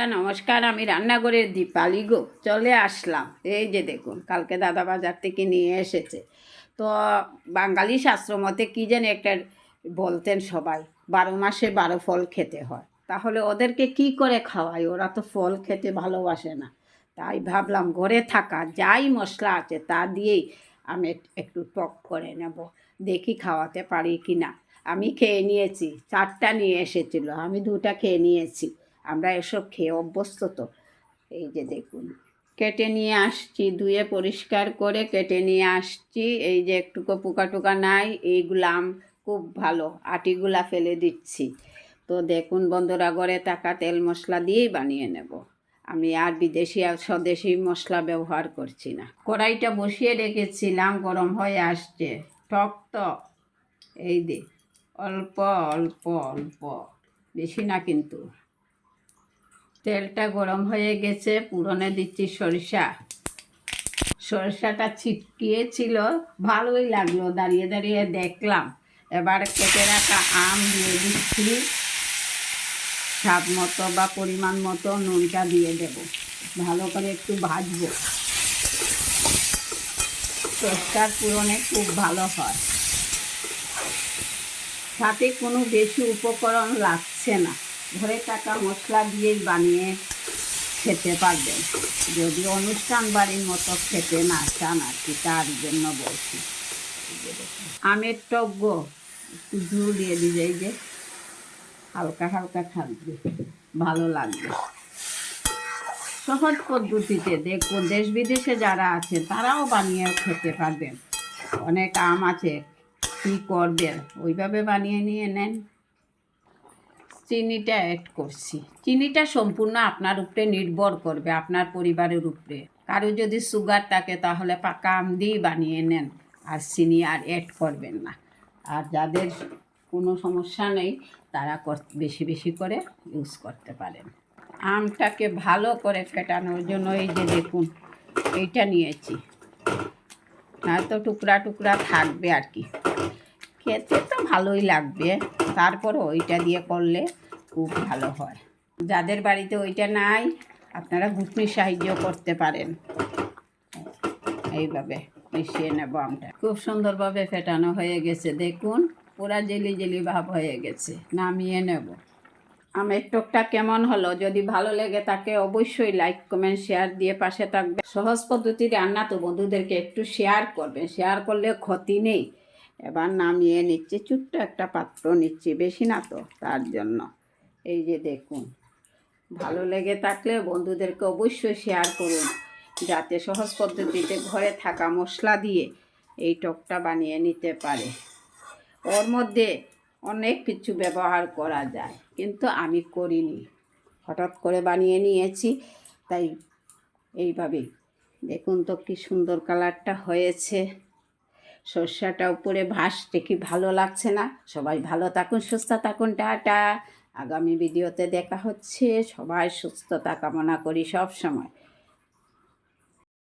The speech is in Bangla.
নমস্কার, আমি রান্নাঘরের দীপালি গো চলে আসলাম। এই যে দেখুন, কালকে দাদা বাজার থেকে নিয়ে এসেছে। তো বাঙালি শাস্ত্র মতে কী যেন একটা বলতেন সবাই, 12 মাসে 12 ফল খেতে হয়। তাহলে ওদেরকে কি করে খাওয়াই? ওরা তো ফল খেতে ভালোবাসে না। তাই ভাবলাম ঘরে থাকা যাই মশলা আছে তা দিয়েই আমি একটু টক করে নেব, দেখি খাওয়াতে পারি কি না। আমি খেয়ে নিয়েছি, 4টা নিয়ে এসেছিলো, আমি 2টা খেয়ে নিয়েছি। আমরা এসব খেয়ে অভ্যস্ত তো। এই যে দেখুন, কেটে নিয়ে আসছি, ধুয়ে পরিষ্কার করে কেটে নিয়ে আসছি। এই যে একটুকু পোকা টোকা নাই, এইগুলাম খুব ভালো, আটিগুলা ফেলে দিচ্ছি। তো দেখুন বন্ধুরা, ঘরে থাকা তেল মশলা দিয়েই বানিয়ে নেব। আমি আর বিদেশি আর স্বদেশি মশলা ব্যবহার করছি না। কড়াইটা বসিয়ে রেখেছিলাম, গরম হয়ে আসছে। টক তো এই যে অল্প অল্প অল্প, বেশি না কিন্তু। তেলটা গরম হয়ে গেছে, পুরনে দিচ্ছি সরিষা। সরিষাটা ছিটকিয়েছিল, ভালোই লাগলো, দাঁড়িয়ে দাঁড়িয়ে দেখলাম। এবার কেটে রাখা আম দিয়ে দিচ্ছি, স্বাদ মতো বা পরিমাণ মতো নুনটা দিয়ে দেব। ভালো করে একটু ভাজবো। সরিষার পুরনে খুব ভালো হয়, সাথে কোনো বেশি উপকরণ লাগছে না। ঘরে থাকা মশলা দিয়েই বানিয়ে খেতে পারবেন। যদি অনুষ্ঠান বাড়ির মতো খেতে না চান আর কি, তার জন্য বলছি। আমের টক গো, একটু ঝুল দিয়ে দিবে, এই যে হালকা হালকা থাকবে, ভালো লাগবে। সহজ পদ্ধতিতে দেখুন, দেশ বিদেশে যারা আছে তারাও বানিয়ে খেতে পারবেন। অনেক আম আছে, কী করবেন, ওইভাবে বানিয়ে নিয়ে নেন। চিনিটা অ্যাড করছি। চিনিটা সম্পূর্ণ আপনার উপরে নির্ভর করবে, আপনার পরিবারের উপরে। কারো যদি সুগার থাকে তাহলে পাকা আম দিয়েই বানিয়ে নেন, আর চিনি আর অ্যাড করবেন না। আর যাদের কোনো সমস্যা নেই তারা বেশি বেশি করে ইউজ করতে পারেন। আমটাকে ভালো করে ফেটানোর জন্য এই যে দেখুন, এইটা নিয়েছি। হয়তো টুকরা টুকরা থাকবে আর কি, খেতে তো ভালোই লাগবে, তারপরও ওইটা দিয়ে করলে খুব ভালো হয়। যাদের বাড়িতে ওইটা নাই আপনারা ঘুটনির সাহায্য করতে পারেন। এইভাবে মিশিয়ে নেব আমটা। খুব সুন্দরভাবে ফেটানো হয়ে গেছে, দেখুন পুরা জেলি জেলি ভাব হয়ে গেছে। নামিয়ে নেব। আমের টকটা কেমন হলো? যদি ভালো লেগে থাকে অবশ্যই লাইক কমেন্ট শেয়ার দিয়ে পাশে থাকবে। সহজ পদ্ধতি রান্না তো বন্ধুদেরকে একটু শেয়ার করবেন, শেয়ার করলে ক্ষতি নেই। এবার নামিয়ে নিচ্ছি, ছোট্ট একটা পাত্র নিচ্ছি, বেশি না তো, তার জন্য। এই যে দেখুন, ভালো লেগে থাকলে বন্ধুদেরকে অবশ্যই শেয়ার করুন, যাতে সহজ পদ্ধতিতে ঘরে থাকা মশলা দিয়ে এই টকটা বানিয়ে নিতে পারে। ওর মধ্যে অনেক কিছু ব্যবহার করা যায়, কিন্তু আমি করিনি, হঠাৎ করে বানিয়ে নিয়েছি, তাই এইভাবেই। দেখুন তো কি সুন্দর কালারটা হয়েছে, সর্ষাটা উপরে ভাসতে কি ভালো লাগছে না? সবাই ভালো থাকুন, সুস্থ থাকুন, টাটা। আগামী ভিডিওতে দেখা হচ্ছে। সবাই সুস্থতা কামনা করি সব সময়।